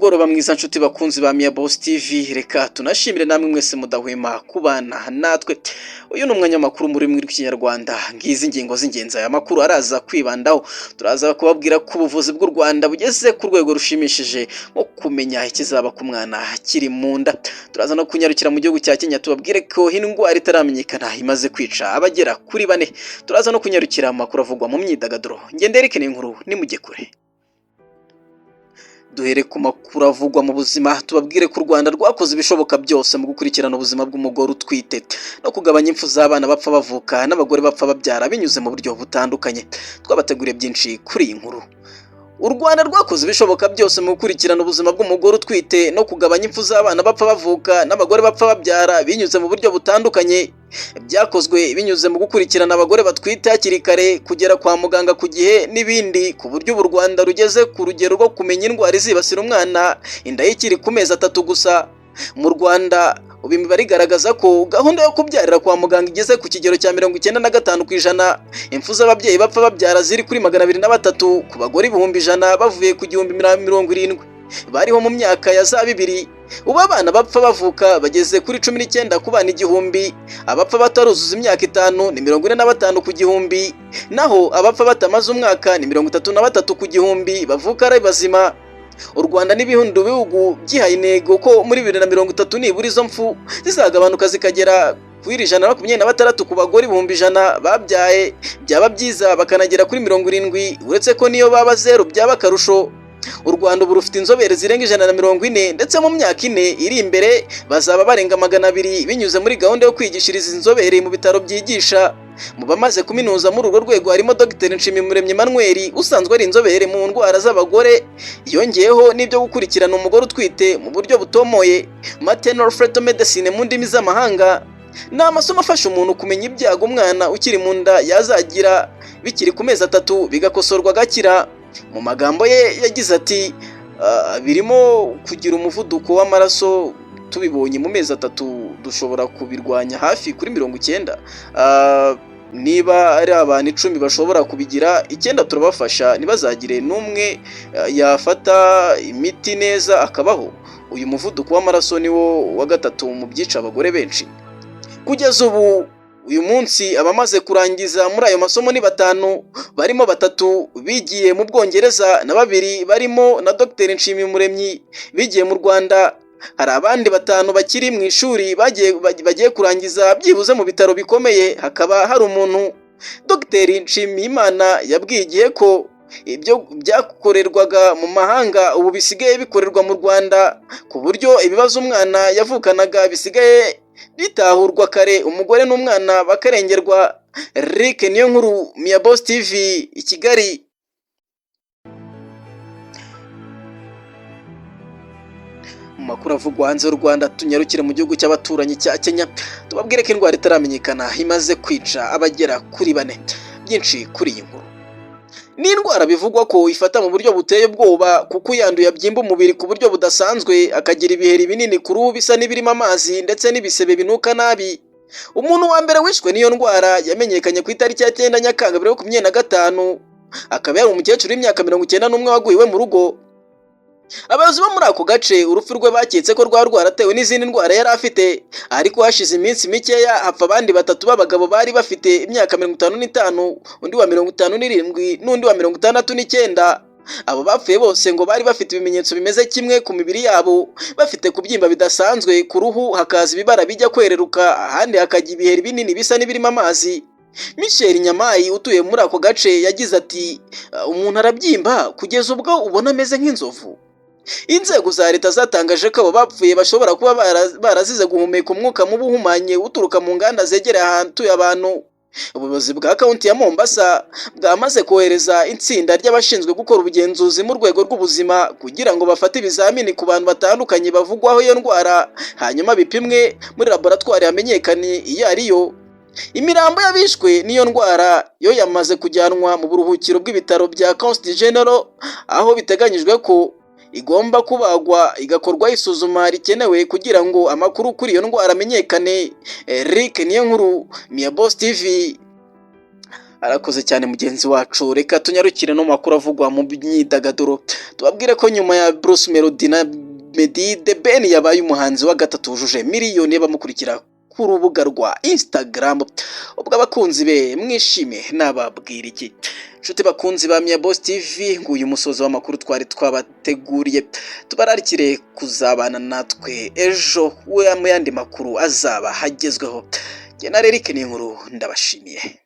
umugoroba mwiza nshuti bakunzi ba Mia Boss TV, reka tunashimire namwe mwese mudahwema kubana natwe. Uyu ni umwanya makuru muri rw'ikinyarwanda, ngizi ingingo z'ingenzi aya makuru araza kwibandaho. Turaza kubabwira ko ubuvuzi bw'u Rwanda bugeze ku rwego rushimishije nko kumenya ikizaba ku mwana kiri mu nda. Turaza no kunyarukira mu gihugu cya Kenya tubabwire ko indwara itaramenyekana imaze kwica abagera kuri 4. Turaza no kunyarukira amakuru avugwa mu myidagaduro. Ngendereke n'inkuru ni mujye kure. Duhere ku makuru avugwa mu buzima, tubabwire ko u Rwanda rwakoze ibishoboka byose mu gukurikirana ubuzima bw'umugore utwite no kugabanya impfu z'abana bapfa bavuka n'abagore bapfa babyara binyuze mu buryo butandukanye. Twabateguriye byinshi kuri iyi nkuru. U Rwanda rwakoze ibishoboka byose mu gukurikirana ubuzima bw'umugore utwite no kugabanya impfu z'abana bapfa bavuka n'abagore bapfa babyara binyuze mu buryo butandukanye. Byakozwe binyuze mu gukurikirana abagore batwite hakiri kare, kugera kwa muganga ku gihe n'ibindi, ku buryo u Rwanda rugeze ku rugero rwo kumenya indwara izibasira umwana inda y'ikiri ku mezi 3 gusa. Mu Rwanda ubu imibare igaragaza ko gahunda yo kubyarira kwa muganga igeze ku kigero cya 95%. Impfu z'ababyeyi bapfa babyara ziri kuri 203 ku bagore 100,000 bavuye ku 170 bariho mu myaka ya za 2000. Ubu abana bapfa bavuka bageze kuri 19 ku bana 1000. Abapfa bataruzuza imyaka 5 ni 45 ku 1000, naho abapfa batamaze umwaka ni 33 ku 1000 bavuka ari bazima. U Rwanda n'ibihundu bihugu byihaye intego ko muri 2030 nibura izo mfu zizagabanuka zikagera kuri 126 ku bagore 100,000 babyaye. Byaba byiza bakanagera kuri 70, uretse ko niyo baba 0 byaba karusho. U Rwanda ubu rufite inzobere zirenga 140, ndetse mu myaka 4 iri imbere bazaba barenga 200 binyuze muri gahunda yo kwigishiriza inzobere mu bitaro byigisha. Mu bamaze kuminuza muri urwo rwego harimo Dr Nshimiyumuremyi Emmanuel usanzwe ari inzobere mu ndwara z'abagore, yongeyeho n'ibyo gukurikirana umugore utwite mu buryo butomoye, maternal fetal medicine mu ndimi z'amahanga. Ni amasomo afasha umuntu kumenya ibyago umwana ukiri mu nda yazagira bikiri ku mezi 3 bigakosorwa agakira. Mu magambo ye yagize ati birimo kugira umuvuduko w'amaraso, tubibonye mu mezi 3 dushobora kubirwanya hafi kuri 90. Niba ari abantu 10 bashobora kubigira, 9 turabafasha ntibazagire n'umwe yafata imiti neza akabaho. Uyu muvuduko w'amaraso niwo wa 3 mu byica abagore benshi. Kugeza ubu uyu munsi abamaze kurangiza muri ayo masomo ni 5, barimo 3 bigiye mu Bwongereza na 2 barimo na Dr Nshimiyumuremyi bigiye mu Rwanda. Hari abandi 5 bakiri mu ishuri bagiye kurangiza byibuze mu bitaro bikomeye. Hakaba hari umuntu Dr Nshimiyimana yabwiye igihe ko ibyo byakorerwaga mu mahanga ubu bisigaye bikorerwa mu Rwanda, ku buryo ibibazo umwana yavukanaga bisigaye bitahurwa kare, umugore n'umwana bakarengerwa. Rick niyo nkuru, Mia Boss TV i Kigali. Mu makuru avugwa hanze y'u Rwanda tunyarukire mu gihugu cy'abaturanyi cya Kenya, tubabwire ko indwara itaramenyekana imaze kwica abagera kuri 4. Byinshi kuri iyi nkuru. Ni indwara bivugwa ko ifata mu buryo buteye ubwoba, kuko uyanduye abyimba umubiri ku buryo budasanzwe, akagira ibiheri binini ku ruhu bisa n'ibirimo amazi ndetse n'ibisebe binuka nabi. Umuntu wa mbere wishwe n'iyo ndwara yamenyekanye ku itariki ya 9 Nyakanga 2025, akaba yari umukecuru w'imyaka 91 waguye iwe mu rugo. Abayobozi bo muri ako gace urupfu rwe baketse ko rwaratewe n'izindi ndwara yari afite, ariko hashize iminsi mikeya hapfa abandi 3 b'abagabo bari bafite imyaka 55, undi wa 57 n'undi wa 69. Abo bapfuye bose ngo bari bafite ibimenyetso bimeze kimwe ku mibiri yabo, bafite kubyimba bidasanzwe ku ruhu, hakaza ibibara bijya kwereruka, ahandi hakajya ibiheri binini bisa n'ibirimo amazi. Michel Nyamayi utuye muri ako gace yagize ati umuntu arabyimba kugeza ubwo ubona ameze nk'inzovu. Inzego za leta zatangaje ko abo bapfuye bashobora kuba barazize guhumeka umwuka mubi uhumanye uturuka mu nganda zegereye ahantu y'abantu. Ubuyobozi bwa kaunti ya Mombasa bwamaze kohereza itsinda ry'abashinzwe gukora ubugenzuzi mu rwego rw'ubuzima kugira ngo bafate ibizamini ku bantu batandukanye bavugwaho iyo ndwara, hanyuma bipimwe muri laboratoire hamenyekane iyo ariyo. Imirambo y'abishwe n'iyo ndwara yo yamaze kujyanwa mu buruhukiro bw'ibitaro bya Coast General, aho biteganyijwe ko igomba kubagwa igakorwa isuzuma rikenewe kugira ngo amakuru kuri iyo ndwara amenyekane. Rick niyo nkuru, Mia Boss TV. Arakoze cyane mugenzi wacu, reka tunyarukire no makuru avugwa mu myidagaduro. Tubabwire ko nyuma ya Bruce Melody na Meddy, The Ben yabaye umuhanzi wa gatatu wujuje miliyoni y'abamukurikira ku rubuga rwa Instagram. Ubwo abakunzi be mwishime nababwira iki? Nshuti bakunzi ba Mia Boss TV, nguyu musozo w'amakuru twari twabateguriye. Tubararikire kuzabana natwe ejo mu yandi makuru azaba hagezweho. Jye na Eric Ninkuru ndabashimiye.